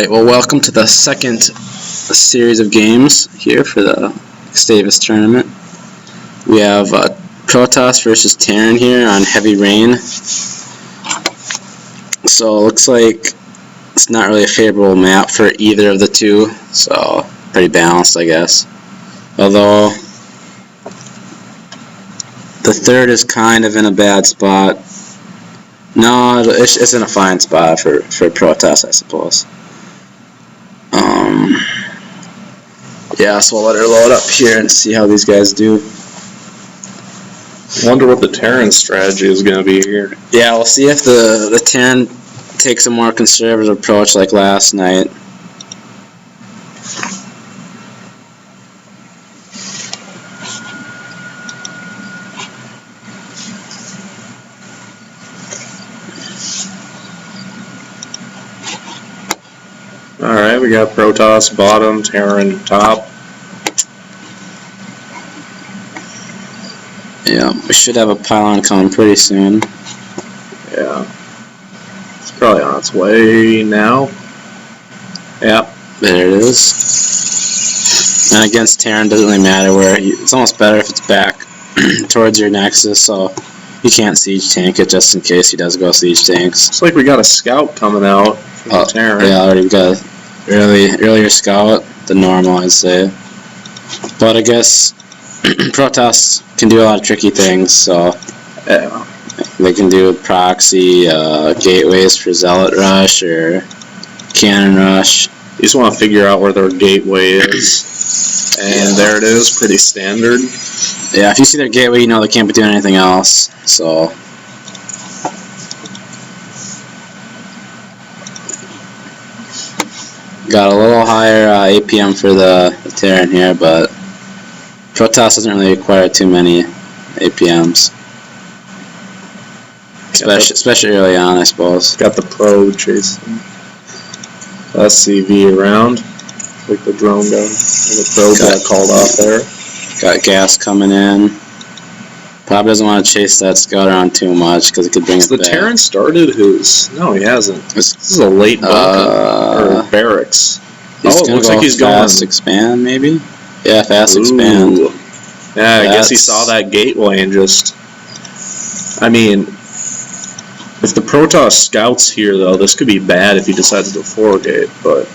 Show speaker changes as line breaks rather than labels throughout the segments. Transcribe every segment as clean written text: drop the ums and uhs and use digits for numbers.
Alright, well, welcome to the second series of games here for the Gustavus tournament. We have Protoss versus Terran here on Heavy Rain. So it looks like it's not really a favorable map for either of the two, so pretty balanced, I guess. Although the third is kind of in a bad spot. No, it's in a fine spot for Protoss, I suppose. Yeah, so we'll let her load up here and see how these guys do.
Wonder what the Terran strategy is going to be here.
Yeah, we'll see if the Terran takes a more conservative approach like last night.
Alright, we got Protoss bottom, Terran top.
Yeah, we should have a pylon coming pretty soon.
Yeah. It's probably on its way now. Yep.
There it is. And against Terran, doesn't really matter where. It's almost better if it's back towards your nexus, so you can't siege tank it just in case he does go siege tanks.
Looks like we got a scout coming out from the Terran.
Yeah, already got earlier scout than normal, I'd say. But I guess Protoss can do a lot of tricky things, so
Yeah.
they can do proxy gateways for zealot rush or cannon rush.
You just want to figure out where their gateway is. And there it is, pretty standard.
Yeah, if you see their gateway, you know they can't be doing anything else. So got a little higher APM for the Terran here, but Protoss doesn't really require too many APMs. Especially early on, I suppose.
Got the probe chasing SCV around. Like the drone gun. The probe got called off there.
Got gas coming in. Probably doesn't want to chase that scout around too much because it could bring it
the
back.
Terran started his... No, he hasn't. This is a late bunker, or barracks.
It looks like he's going fast expand, maybe? Yeah, fast expand.
Yeah, I guess he saw that gateway and just... I mean, if the Protoss scouts here, though, this could be bad if he decides to forgate, but...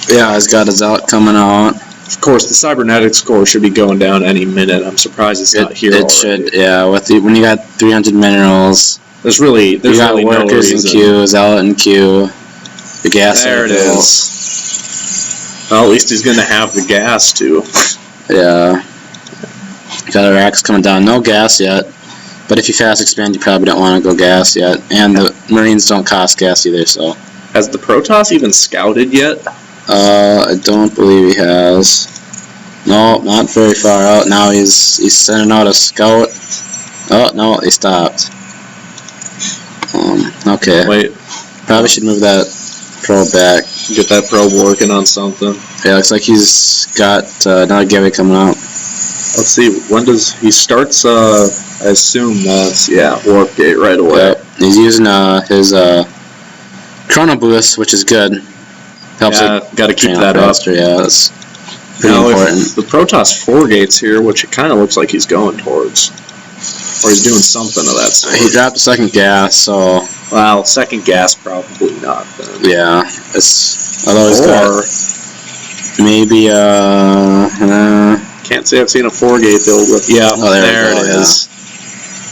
Yeah, he's got his out coming out.
Of course, the cybernetics score should be going down any minute. I'm surprised it's not here already.
Should, yeah. When you got 300 minerals,
there's really
workers
no reason.
in queue, zealot in queue, the gas.
There it is. Well, at least he's going to have the gas too.
Yeah. Got our racks coming down. No gas yet, but if you fast expand, you probably don't want to go gas yet. And the Marines don't cost gas either. So.
Has the Protoss even scouted yet?
I don't believe he has. No, not very far out. Now he's sending out a scout. Oh no, he stopped. Okay.
Wait.
Probably should move that probe back.
Get that probe working on something.
Yeah, looks like he's got another gateway coming out.
Let's see. When does he starts? I assume that's warp gate right away.
Yep. He's using his chrono boost, which is good. Helps
got to keep that
faster.
up.
Yeah, that's pretty important.
If the Protoss forgates here, which it kind of looks like he's going towards, or he's doing something of that sort.
He dropped the second gas, so.
Well, second gas probably not. Then.
Yeah, although he's got maybe
can't say I've seen a forgate build with. Yeah, there it is.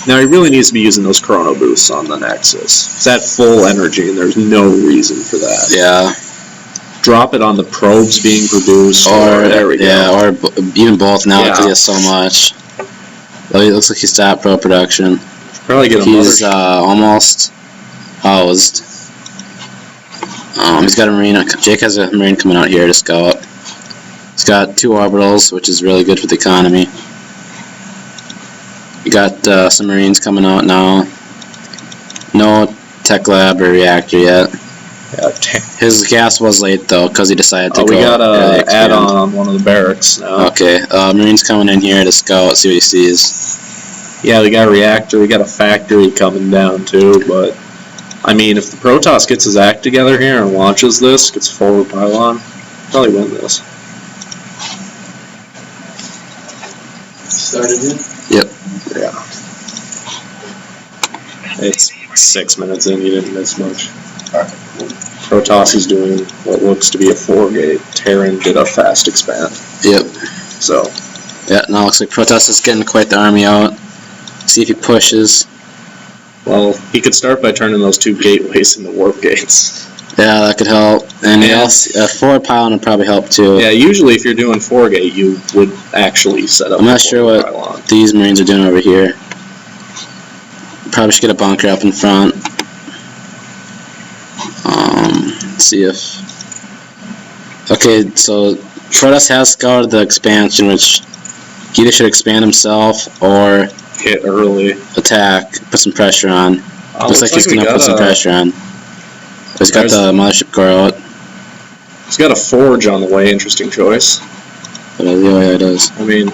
Now he really needs to be using those chrono boosts on the Nexus. It's at full energy, and there's no reason for that.
Yeah.
Drop it on the probes being produced, or there we go.
Yeah, or even both now because he has so much. Well, it looks like he stopped probe production.
Probably get
He's almost housed. He's got a Marine. Jake has a Marine coming out here to scout. He's got 2 orbitals, which is really good for the economy. We got some Marines coming out now. No tech lab or reactor yet.
Yeah,
his gas was late though because he decided to go.
We got an add-on on one of the barracks now.
Okay, Marine's coming in here to scout, see what he sees.
Yeah, we got a reactor. We got a factory coming down too, but I mean, if the Protoss gets his act together here and launches this, gets forward pylon, probably win this.
Started in?
Yep.
Yeah. It's 6 minutes in, you didn't miss much. Protoss is doing what looks to be a 4-gate. Terran did a fast expand.
Yep.
So.
Yeah, now it looks like Protoss is getting quite the army out. See if he pushes.
Well, he could start by turning those 2 gateways into warp gates.
Yeah, that could help. And else, forward pylon would probably help too.
Yeah, usually if you're doing 4-gate, you would actually set up.
I'm not sure what
pylon.
These Marines are doing over here. Probably should get a bunker up in front. Let's see if. Okay, so Protoss has scouted the expansion, which he either should expand himself or
hit early,
attack, put some pressure on. Looks like he's gonna put some pressure on. He's got the mothership core out.
He's got a forge on the way. Interesting choice.
But yeah, it is.
I mean,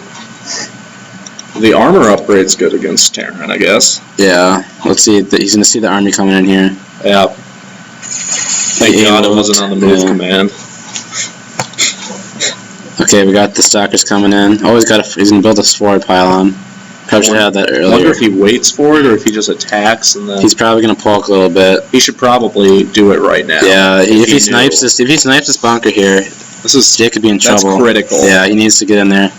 the armor upgrade's good against Terran, I guess.
Yeah. Let's see. He's gonna see the army coming in here.
Yeah. Thank God it wasn't on the move command.
Okay, we got the stalkers coming in. Oh, he's gonna build a forward pylon. Probably should have that earlier.
I wonder if he waits for it or if he just attacks and then.
He's probably gonna poke a little bit.
He should probably do it right now.
Yeah, if he snipes this bunker here, Jake could be in trouble.
That's critical.
Yeah, he needs to get in there.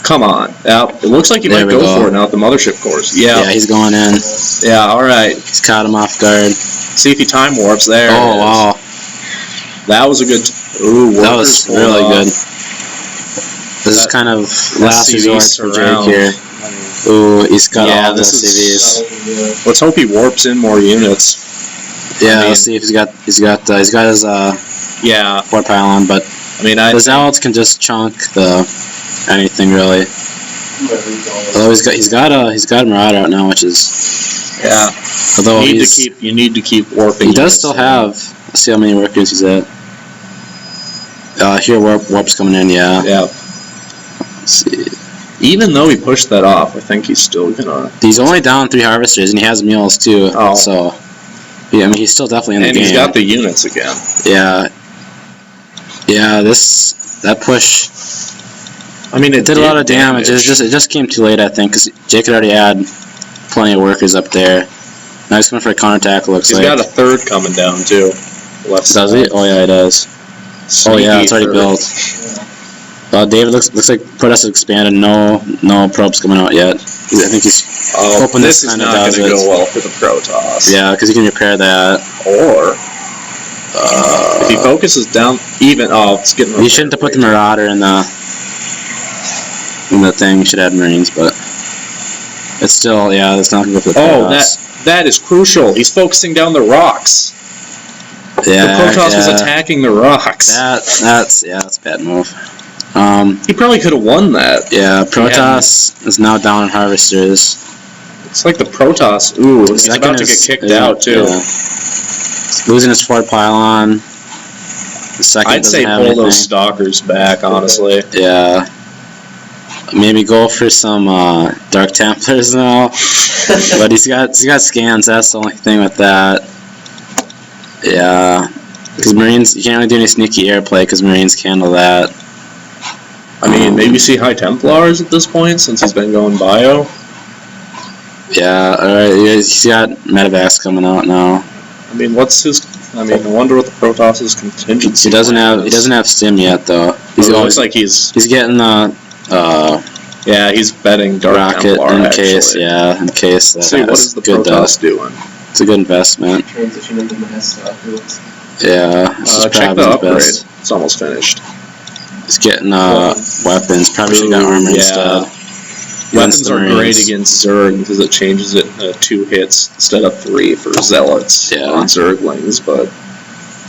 Come on. It looks like he might go for it now at the mothership cores. Yeah.
Yeah, he's going in.
Yeah, alright.
He's caught him off guard.
See if he time warps there.
Oh, wow.
That was a good. Ooh,
that was really good. This is kind of last resort for Jake here. Ooh, he's got all the SCVs.
Let's hope he warps in more units.
Yeah, let's see if he's got his forward pylon, but
I mean,
the Zealots can just chunk anything really. Although he's got a Marauder out now, which is Although
you need to keep warping.
He does still have. Let's see how many warp units he's at. Here warp's coming in. Yeah.
Yeah.
Let's see.
Even though he pushed that off, I think he's still gonna.
He's only down 3 harvesters, and he has mules too.
Oh.
So, yeah, I mean, he's still definitely in the game.
And he's got the units again.
Yeah. Yeah, that push.
I mean, it
did a lot of damage. It just came too late, I think, because Jake had already had plenty of workers up there. Now he's coming for a counterattack. Looks like
he's got a third coming down too.
Does he? Oh yeah, he does. Oh yeah, it's already built. David looks like Protoss has expanded. No probes coming out yet. I think he's hoping this kind of does it.
This is not going to go well for the Protoss.
Yeah, because he can repair that.
Or if he focuses down even, it's getting.
He shouldn't have put the Marauder in the thing. We should add Marines, but it's still that's not going to go for the Protoss.
That is crucial. He's focusing down the rocks.
Yeah,
the Protoss was attacking the rocks.
That's a bad move.
He probably could have won that.
Yeah, Protoss is now down in harvesters.
It's like the Protoss. Ooh, he's about to get kicked out too. Yeah.
He's losing his forward pylon. The second
I'd say pull those stalkers back, honestly.
Yeah. Maybe go for some Dark Templars now. But he's got scans. That's the only thing with that. Yeah. Because Marines, you can't really do any sneaky airplay because Marines can handle that.
I mean, maybe see High Templars at this point since he's been going bio.
Yeah, alright. He's got Medevacs coming out now.
I mean, I wonder what the Protoss's contingency.
He doesn't have stim yet though.
It looks like he's
getting the
he's betting Dark
rocket
Templar,
in case. Yeah, in case.
Let's see, what is the Protoss doing?
It's a good investment.
Transition into mass stockfields.
Yeah,
check the upgrade. It's almost finished.
He's getting weapons. Probably should have got armor instead.
Weapons are great against Zerg because it changes it 2 hits instead of 3 for Zealots on Zerglings, but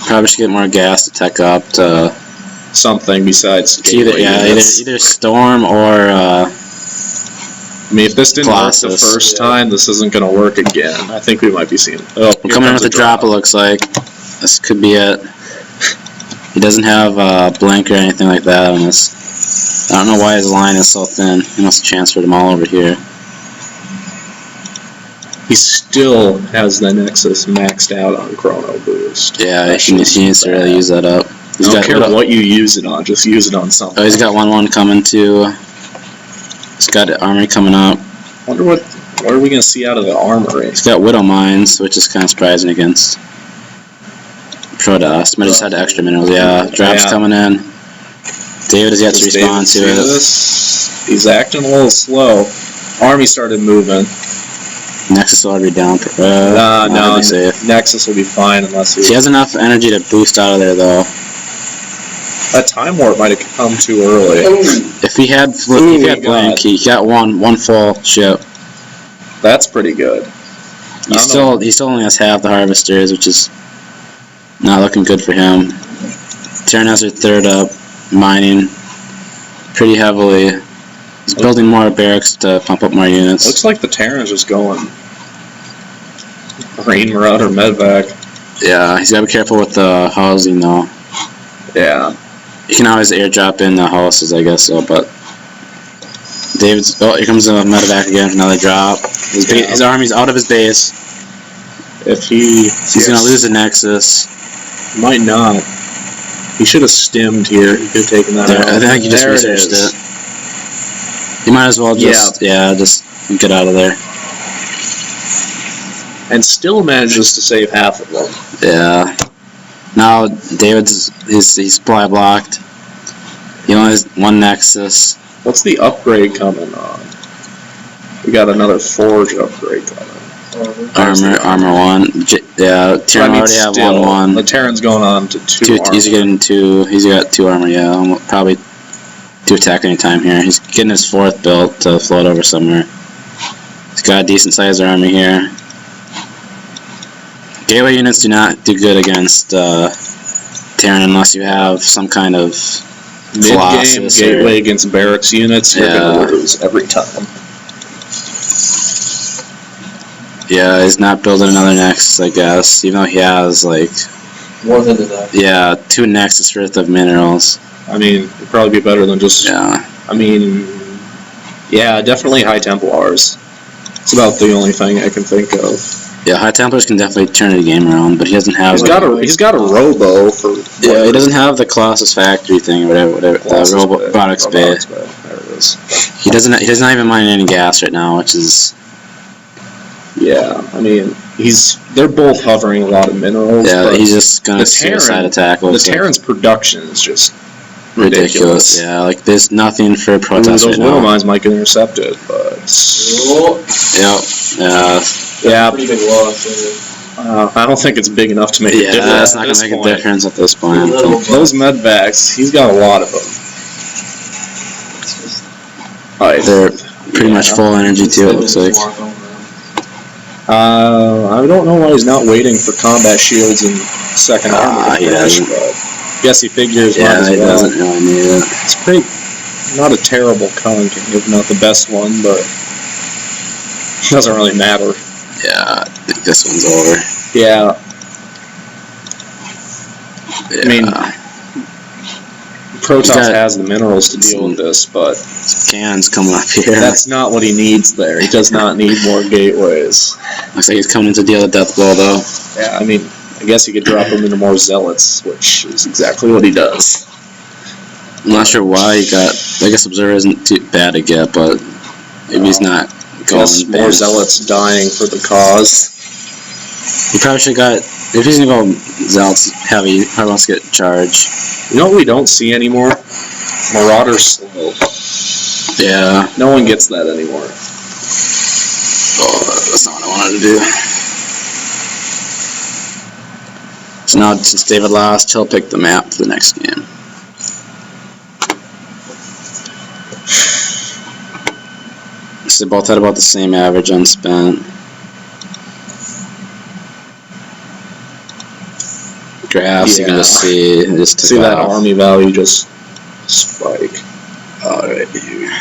probably should get more gas to tech up to
something besides
either Storm or
I mean, if this didn't work the first time, this isn't going to work again. I think we might be seeing.
We're coming in with a drop. It looks like this could be it. He doesn't have blink or anything like that on this. I don't know why his line is so thin. He must have transferred them all over here.
he still has the Nexus maxed out on Chrono Boost.
Yeah, he needs to really use that up.
I don't care what you use it on, just use it on something.
Oh, he's got 1-1 coming too. He's got the armory coming up.
Wonder what are we going to see out of the armory?
He's got Widow Mines, which is kind of surprising against Protoss. Might just had extra minerals. Yeah, drops coming in. David has yet to respond to it.
He's acting a little slow. Army started moving.
Nexus will already be down.
No, Nexus will be fine unless
he has enough energy to boost out of there, though.
That time warp might have come too early.
If he had Blink, he got one full ship.
That's pretty good.
He still only has half the harvesters, which is not looking good for him. Terran has her third up, mining pretty heavily. He's building more barracks to pump up more units.
Looks like the Terran's just going Rain Marauder Medvac.
Yeah, he's got to be careful with the housing, though.
Yeah.
You can always airdrop in the houses, I guess, so, but David's... Oh, here comes the medevac again, another drop. His army's out of his base.
If he's
going to lose the Nexus.
Might not. He should have stemmed here. He could have taken that out.
I think he just researched it. You might as well just get out of there.
And still manages to save half of them.
Yeah. Now David's he's supply blocked. He only has one Nexus.
What's the upgrade coming on? We got another Forge upgrade coming.
Armor 1. Yeah, Terran already have 1-1.
The Terran's going on to 2 armor.
He's getting 2. He's got 2 armor. Yeah, probably 2 attack anytime here. He's getting his 4th built to float over somewhere. He's got a decent sized army here. Gateway units do not do good against Terran unless you have some kind of
mid-game gateway against barracks units. You're going to lose every time.
Yeah, he's not building another Nexus, I guess, even though he has like
more than enough.
Yeah, 2 Nexus worth of minerals.
I mean, it'd probably be better than just.
Yeah.
I mean, yeah, definitely High Templars. It's about the only thing I can think of.
Yeah, High Templars can definitely turn the game around, but he doesn't have.
He's got a robo for.
Yeah, he doesn't have the Colossus Factory thing, or whatever. The robotics bay.
There it is.
He doesn't even mine any gas right now, which is.
Yeah, I mean, they're both hovering a lot of minerals.
Yeah, he's just gonna suicide attack.
The Terran's production is just
ridiculous. Yeah, like there's nothing for Protoss
right now. Those Widow Mines might get intercepted, but.
Yeah. Pretty big loss.
I don't think it's big enough to make a difference.
Yeah, that's not gonna make a difference at this point.
Those medvacs, he's got a lot of them.
They're pretty much full energy too. It looks like.
I don't know why he's not waiting for combat shields and second armor.
He doesn't.
Guess he figures.
Yeah, he doesn't really need it.
It's pretty, not a terrible conking, if not the best one, but it doesn't really matter.
Yeah, I think this one's over.
Yeah. I mean, Protoss has the minerals to deal with this, but
cans coming up here.
That's not what he needs there. He does not need more gateways.
Looks like he's coming in to deal a death blow, though.
Yeah, I mean, I guess he could drop him into more zealots, which is exactly what he does.
I'm not sure why he got. I guess Observer isn't too bad to get, but maybe he's not going.
More zealots dying for the cause.
He probably should have got. If he's gonna go zealots heavy, he probably wants to get charged.
You know what we don't see anymore? Marauder slow.
Yeah.
No one gets that anymore.
Oh, that's not what I wanted to do. So now, since David lost, he'll pick the map for the next game. So they both had about the same average unspent. Graphs, you can just see.
See that army value just spike.
Alright, here.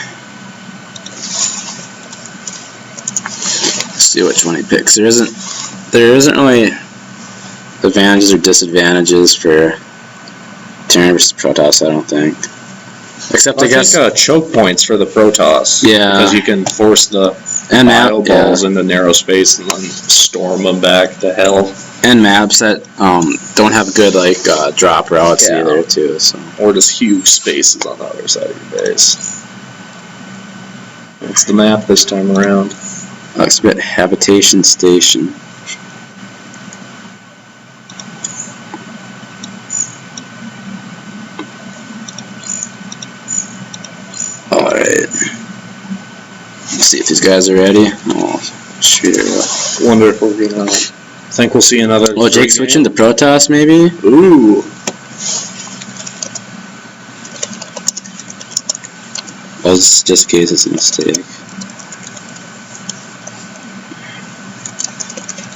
Let's see which one he picks. There isn't really advantages or disadvantages for Terran versus Protoss, I don't think. Except I guess
choke points for the Protoss.
Yeah.
Because you can force the
And
balls into narrow space and then storm them back to hell.
And maps that don't have good drop routes either too. So
or just huge spaces on the other side of your base. What's the map this time around?
Let's bet Habitation Station. Alright. Let's see if these guys are ready. Oh, shoot her up.
Wonder if we're gonna... think we'll see another...
Oh, Jake switching to Protoss, maybe?
Ooh.
That was just in case it's a mistake.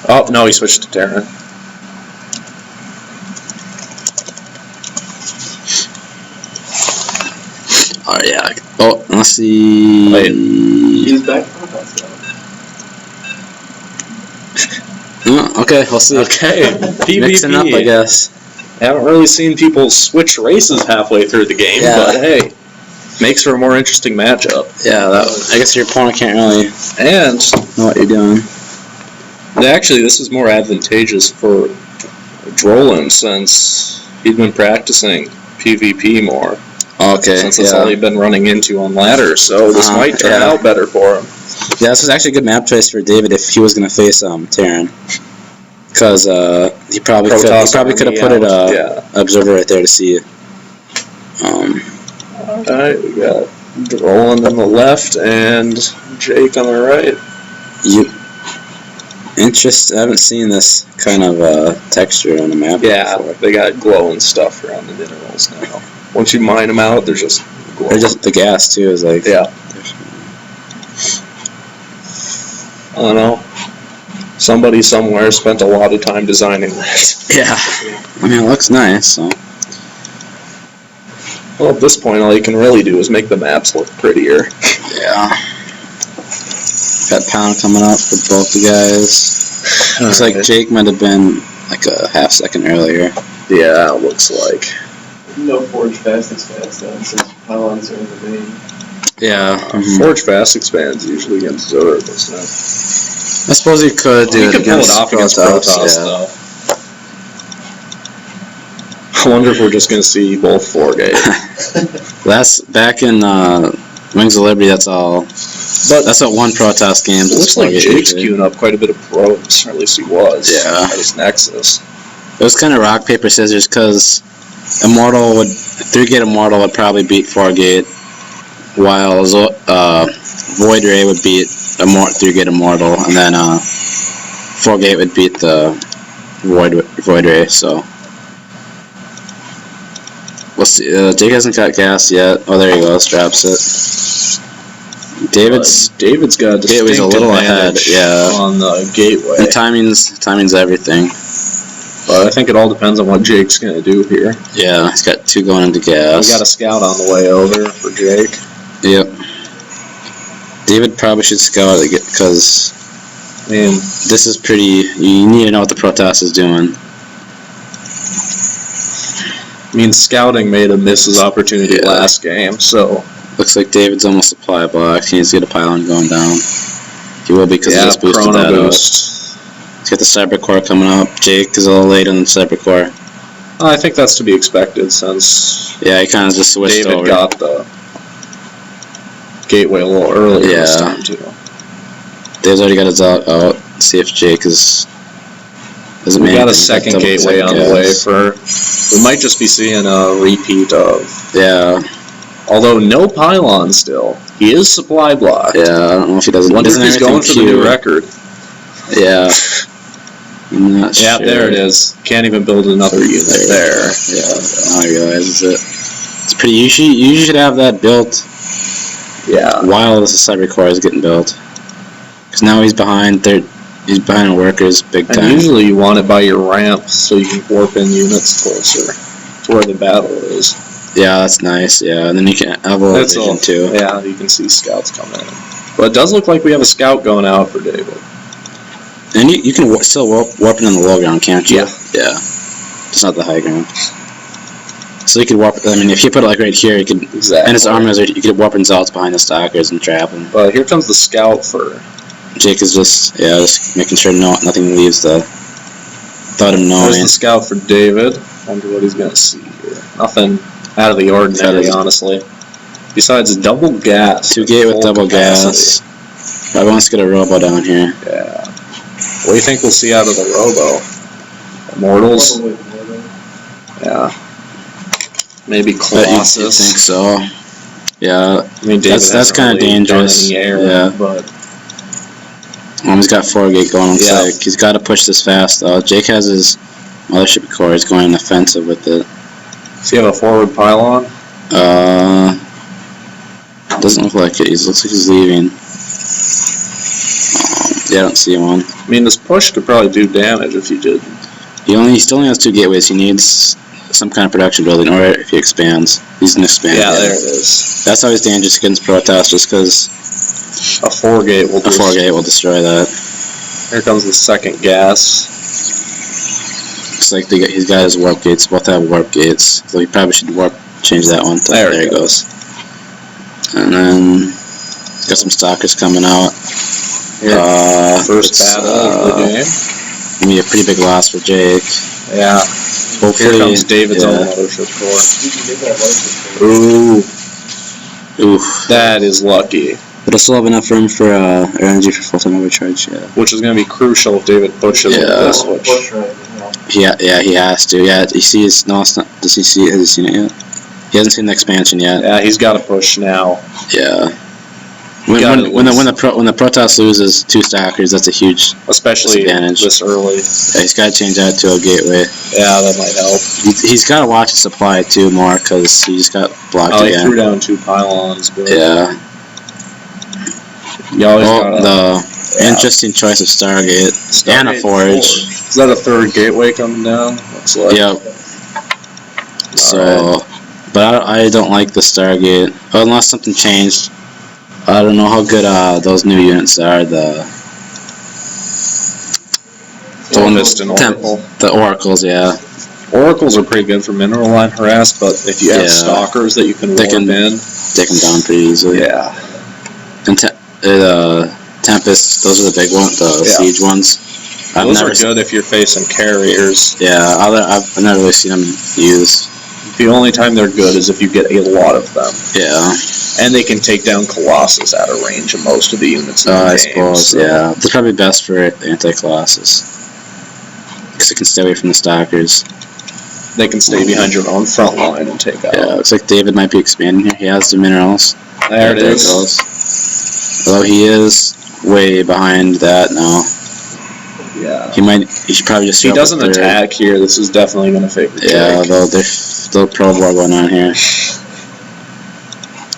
Oh, no, he switched to Terran.
Oh, yeah. Oh, let's see...
Wait.
He's back.
Okay, we'll see.
Okay, PvP.
Mixing up, I guess.
Haven't really seen people switch races halfway through the game, but hey, makes for a more interesting matchup.
Yeah, I guess your opponent can't really
And
know what you're doing.
actually, this is more advantageous for Drolan since he's been practicing PvP more.
Okay,
Since that's all he's been running into on ladders, so this might turn out better for him.
Yeah, this was actually a good map choice for David if he was going to face Terran. Because he probably could have put it observer right there to see it.
Alright, we got Drolan on the left and Jake on the right.
I haven't seen this kind of texture on the map before.
They got glowing stuff around the minerals now. Once you mine them out, they're just glowing.
Or just the gas too is like...
Yeah. I don't know. Somebody somewhere spent a lot of time designing that.
Yeah. I mean, it looks nice, so...
Well, at this point, all you can really do is make the maps look prettier.
Yeah. Got pound coming up for both the guys. Looks like Jake might have been like a half second earlier.
Yeah, it looks like.
No Forge Fast expands though, since pylons are in the main.
Yeah.
Forge Fast expands usually against Zora, doesn't it?
I suppose you could do it against
Protoss, though. I wonder if we're just going to see both 4-gate.
That's back in Wings of Liberty, that's all. But that's what one Protoss game.
It looks like Jake's queuing up quite a bit of probes, or at least he was.
Yeah.
At his Nexus.
It was kind of rock, paper, scissors, because 3-gate Immortal would probably beat 4-gate, while Void Ray would beat 3-gate Immortal, and then 4-gate would beat the Void Ray, so... We'll see. Jake hasn't got gas yet. Oh, there he goes. Drops it. David's
got a distinct
a little ahead. Yeah.
On the gateway.
The timing's everything.
But I think it all depends on what Jake's going to do here.
Yeah, he's got 2 going into gas.
We got a scout on the way over for Jake.
Yep. David probably should scout it because this is pretty. You need to know what the Protoss is doing.
I mean, scouting made him miss his opportunity last game, so...
Looks like David's almost supply block. He needs to get a pylon going down. He will because he just boosted that
boost.
He's got the Cyber Core coming up. Jake is a little late on the Cyber Core.
I think that's to be expected since...
Yeah, he kind of just switched over.
David got the gateway a little earlier this time, too.
Dave's already got his out. See if Jake is...
We got a second gateway on the way for... We might just be seeing a repeat of...
Yeah.
Although no pylon still. He is supply blocked.
Yeah, I don't know if he doesn't...
Wonder if he's going for the new record.
Yeah. I'm not sure.
Yeah, there it is. Can't even build another unit there.
Yeah, now I realize it. It's pretty... You should have that built...
Yeah.
While the Cyber Core is getting built. Because now he's behind He's behind workers big time.
And usually you want it by your ramp so you can warp in units closer to where the battle is.
Yeah, that's nice. Yeah, and then you can have a little vision too.
Yeah, you can see scouts coming in. But it does look like we have a scout going out for David.
And you can still warp it in the low ground, can't you?
Yeah.
Yeah. It's not the high ground. So you could warp. I mean, if you put it like right here, you could.
Exactly.
And his armors, you could warp in zealots behind the stalkers and trap them.
But here comes the scout for
Jake is just making sure nothing leaves without him knowing.
There's the scout for David. I wonder what he's going to see here. Nothing out of the ordinary, honestly. Besides double gas.
2 gate with double gas. Probably wants to get a robo down here.
Yeah. What do you think we'll see out of the robo? Immortals? Yeah. Maybe Colossus.
I think so. Yeah.
I mean,
that's kind of dangerous.
In the air,
yeah.
But
he's got 4 gate going. Looks like he's got to push this fast though. Jake has his mothership core. He's going offensive with it.
Does he have a forward pylon?
Doesn't look like it. Looks like he's leaving. Yeah, I don't see one.
I mean, this push could probably do damage if you did.
He still only has 2 gateways. He needs some kind of production building, or if he expands, he's gonna expand.
Yeah, there it is.
That's always dangerous against Protoss, just because
a 4 gate will
destroy that.
Here comes the second gas.
Looks like he's got his warp gates. Both have warp gates, so he probably should change that one. There it goes. And then he's got some stalkers coming out.
Here, first battle of the game.
Gonna be a pretty big loss for Jake.
Yeah.
Hopefully,
here comes David's own mothership core. Ooh, that is lucky.
But it'll still have enough room for energy for full-time overcharge. Yeah.
Which is going to be crucial if David pushes with this switch.
Yeah, he has to. Yeah, you see his Has he seen it yet? He hasn't seen the expansion yet.
Yeah, he's got to push now.
Yeah. When the Protoss loses 2 stackers, that's a huge disadvantage.
This early.
Yeah, he's got to change that to a gateway.
Yeah, that might help.
He's got to watch the supply too more because he just got blocked again.
He threw down 2 pylons. But
yeah.
You always got
interesting choice of Stargate and a Forge.
Is that a 3rd gateway coming down? Looks like.
Yep. So, but I don't like the Stargate unless something changed. I don't know how good those new units are. The Oracles, yeah.
Oracles are pretty good for mineral line harass, but if you have stalkers that you can warp in,
take them down pretty easily.
Yeah.
And Tempest, those are the big ones, the siege ones.
Those are good if you're facing carriers.
Yeah, I've never really seen them used.
The only time they're good is if you get a lot of them.
Yeah.
And they can take down Colossus out of range of most of the units in the game.
I suppose, yeah. They're probably best for anti-Colossus. Because it can stay away from the stalkers.
They can stay behind your own front line and take out.
Yeah, looks like David might be expanding here. He has the minerals.
There it is.
Goes. Although he is way behind that now.
Yeah.
He should probably just...
If he doesn't attack here, this is definitely going to favor Jake.
Yeah, they'll probe war going on here.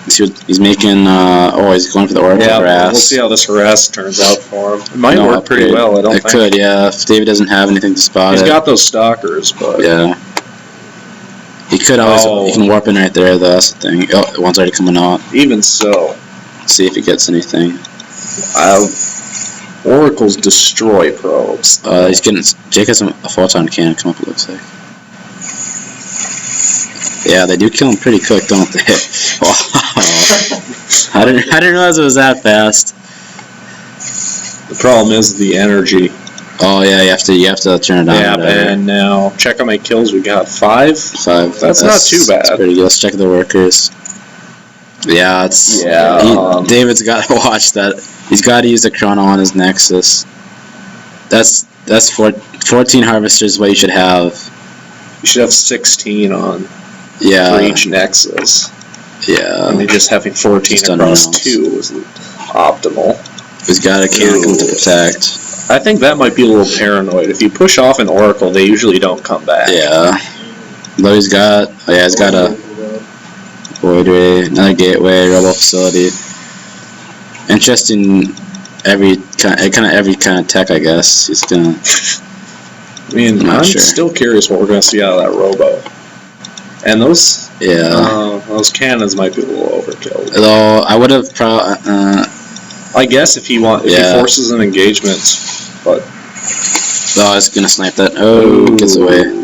See what he's making. He's going for the Oracle harass.
We'll see how this harass turns out for him. It might work pretty well.
It could, yeah. If David doesn't have anything to spot
He's got those stalkers, but
yeah. He could always. He can warp in right there. That's the thing. Oh, one's already coming out.
Even so,
let's see if he gets anything.
Oracles destroy probes.
He's getting. Jake has a photon cannon come up. It looks like. Yeah, they do kill him pretty quick, don't they? Wow. I didn't realize it was that fast.
The problem is the energy.
Oh yeah, you have to turn it on.
Yeah, and now check how many kills we got. 5?
5.
That's not too bad.
That's pretty good. Let's check the workers. Yeah, David's got to watch that. He's got to use the chrono on his Nexus. That's 14 harvesters. What you should have.
You should have 16 on.
Yeah.
For each Nexus.
Yeah.
I mean, just having 14 across 2 is optimal.
He's got a cannon to protect.
I think that might be a little paranoid. If you push off an Oracle, they usually don't come back.
Yeah. Though he's got a Void Ray, another gateway, rebel facility. Interesting. Every kind of tech, I guess. He's gonna.
I mean, I'm still curious what we're gonna see out of that robo. And those cannons might be a little overkill.
Though I would have probably.
I guess if he forces an engagement, but.
Oh, he's gonna snipe that. Oh, gets away.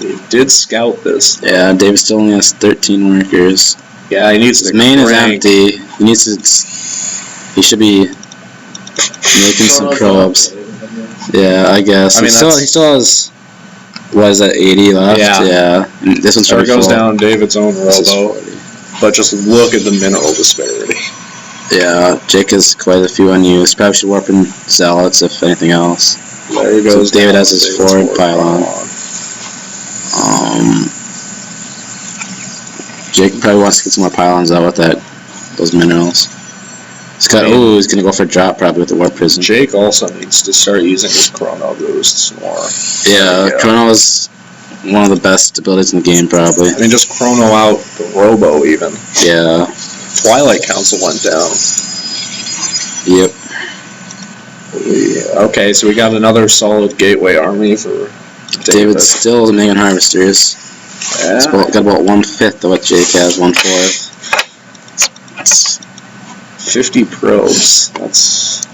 He did scout this.
Yeah, David still only has 13 workers.
Yeah, he needs to.
His main is empty. He should be Making some probes. Yeah, I guess.
I mean,
he still has, what is that, 80 left?
Yeah.
And this one's
There
probably
goes
full.
down David's own robo. But just look at the mineral disparity.
Yeah, Jake has quite a few unused. Probably should warp in Zealots, if anything else.
There goes
David has his forward pylon. Jake probably wants to get some more pylons out with those minerals. He's gonna go for a drop probably with the warp prism.
Jake also needs to start using his chrono boosts more.
Yeah, chrono is one of the best abilities in the game probably.
I mean, just chrono out the robo even.
Yeah.
Twilight Council went down.
Yep.
Okay, so we got another solid gateway army for
David's still making harvesters.
Yeah.
It's got about 1/5 of what Jake has, 1/4. It's
50 probes.
It's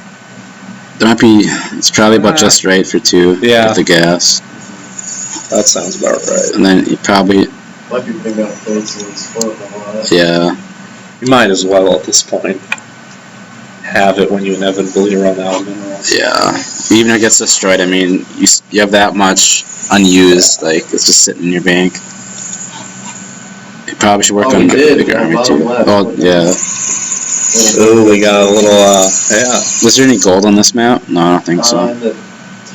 probably about just right for 2 with the gas.
That sounds about right.
And then you probably...
Might be big enough plates and it's full of a lot.
Yeah.
You might as well at this point have it when you inevitably run out of minerals.
Yeah. Even if it gets destroyed, I mean, you have that much unused, like, it's just sitting in your bank. You probably should work on a bigger army too. Oh, yeah.
Oh, we got a little, yeah.
Was there any gold on this map? No, I don't think so.
In the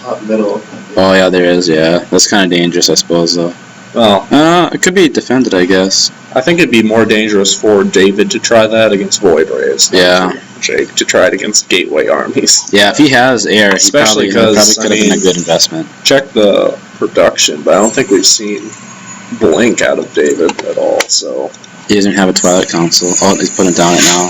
top middle.
Oh, yeah, there is, yeah. That's kind of dangerous, I suppose, though.
Well,
it could be defended, I guess.
I think it'd be more dangerous for David to try that against Void Rays.
Yeah.
Jake to try it against gateway armies.
Yeah, if he has air,
especially
he probably could have been a good investment.
Check the production, but I don't think we've seen Blink out of David at all, so...
He doesn't have a Twilight Council. Oh, he's putting it down right now.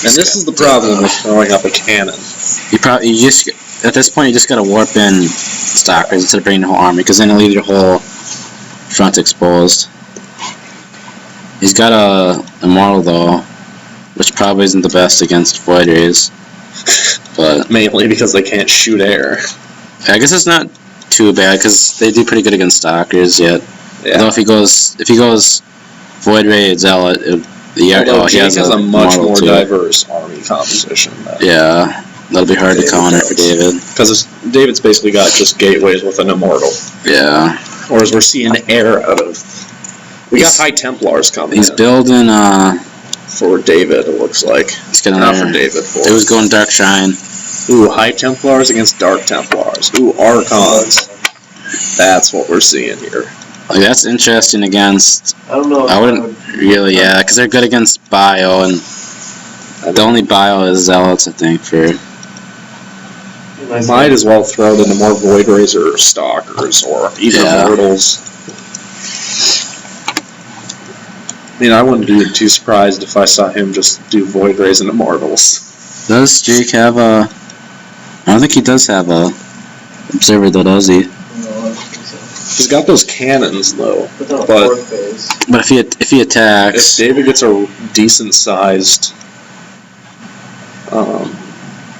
And this is the problem with throwing up a cannon.
At this point, you just gotta warp in Stalkers instead of bringing the whole army, because then it'll leave your whole front exposed. He's got a Immortal, though, which probably isn't the best against Void Rays. But
mainly because they can't shoot air.
I guess it's not too bad, because they do pretty good against Stalkers yet. Yeah. Although if he goes Void Ray, Zealot, he has
a much more diverse army composition.
Yeah, that'll be hard to counter for David.
Because David's basically got just gateways with an Immortal.
Yeah.
Whereas we're seeing air out of... We got High Templars coming
He's building...
for David, it looks like.
Not for David. It was going Dark Shrine.
Ooh, High Templars against Dark Templars. Ooh, Archons. That's what we're seeing here.
Like, that's interesting against...
I don't know.
I wouldn't really, yeah, because they're good against Bio, and the only Bio is Zealots, I think, for...
Might as well throw it into more Void Rays or Stalkers, or even Immortals. I mean, I wouldn't be too surprised if I saw him just do Void Rays and Immortals.
Does Jake have a... I don't think he does have a Observer, though, does he?
He's got those cannons, though.
But
if he attacks...
If David gets a decent-sized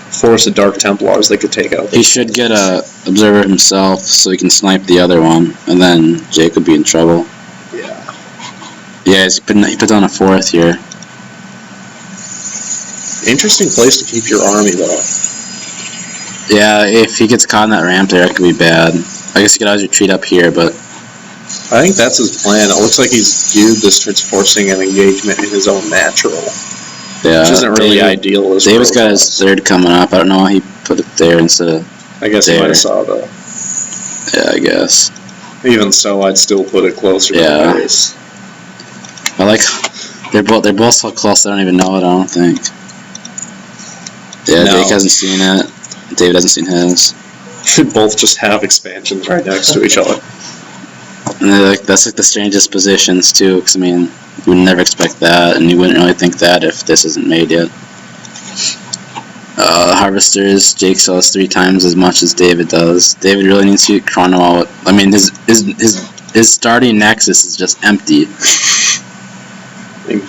force of Dark Templars, they could take out...
He should get a Observer himself, so he can snipe the other one, and then Jake would be in trouble.
Yeah.
Yeah, he put down a 4th here.
Interesting place to keep your army, though.
Yeah, if he gets caught in that ramp there, it could be bad. I guess he could always retreat up here, but...
I think that's his plan. It looks like he's viewed this towards forcing an engagement in his own natural.
Yeah,
which isn't really ideal.
David's got his 3rd coming up. I don't know why he put it there instead of
I guess
there.
He might have saw that.
Yeah, I guess.
Even so, I'd still put it closer to the base.
I like... They're both so close they don't even know it, I don't think. Yeah, no. Jake hasn't seen it. David hasn't seen his.
Should both just have expansions right next to each other.
And that's like the strangest positions too, because I mean, you would never expect that, and you wouldn't really think that if this isn't made yet. Harvesters, Jake sells 3 times as much as David does. David really needs to get chrono out. I mean, his starting nexus is just empty.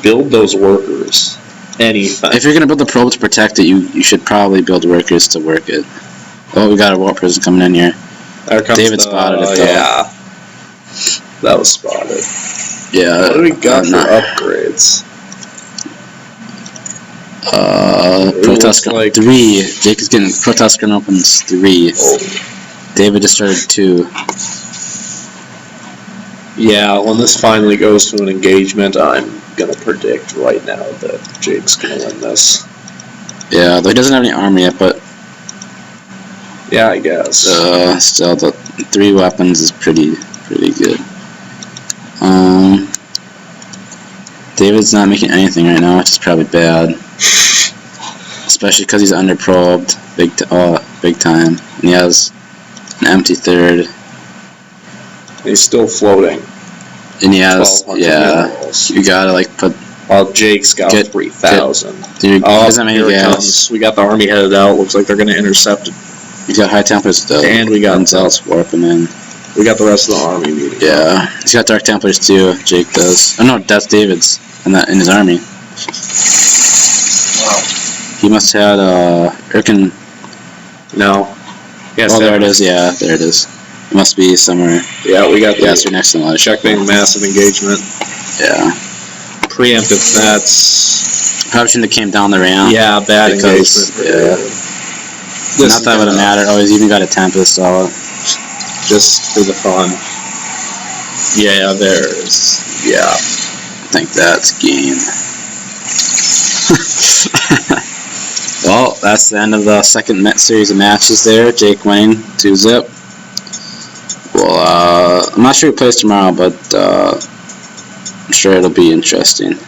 Build those workers. Anything.
If you're gonna build a probe to protect it, you should probably build workers to work it. Oh, we got a warp prison coming in here.
There comes
David spotted it though.
Yeah. That was spotted.
Yeah.
What do we got for upgrades?
Protest
like
3. Jake is getting Protest gun opens 3.
Oh.
David just started 2.
Yeah, when this finally goes to an engagement, I'm gonna predict right now that Jake's gonna win this.
Yeah, though he doesn't have any armor yet, but
yeah, I guess.
Still, the 3 weapons is pretty good. David's not making anything right now, which is probably bad. Especially because he's underprobed big time. And he has an empty 3rd.
He's still floating.
And he has, you gotta like put...
While Jake's got 3,000.
Dude,
here it comes. We got the army headed out. Looks like they're gonna intercept it.
He's got high Templars though.
And we got
Zelts warping in.
We got the rest of the army meeting.
Yeah, he's got Dark Templars too. Jake does. Oh no, that's David's in his army.
Wow.
He must have had Erkin.
No.
Yes. Oh, there it is. Yeah, there it is. It must be somewhere.
Yeah, we got the.
Yeah, it's right next to the
checkmate massive engagement.
Yeah.
Preemptive nets.
Probably shouldn't have came down the ramp.
Yeah, bad engagement.
Yeah. Not that would have mattered. Oh, he's even got a Tempest, so
just for the fun. Yeah, there's. Yeah.
I think that's game. Well, that's the end of the second series of matches there. Jake winning 2-0. Well, I'm not sure who plays tomorrow, but I'm sure it'll be interesting.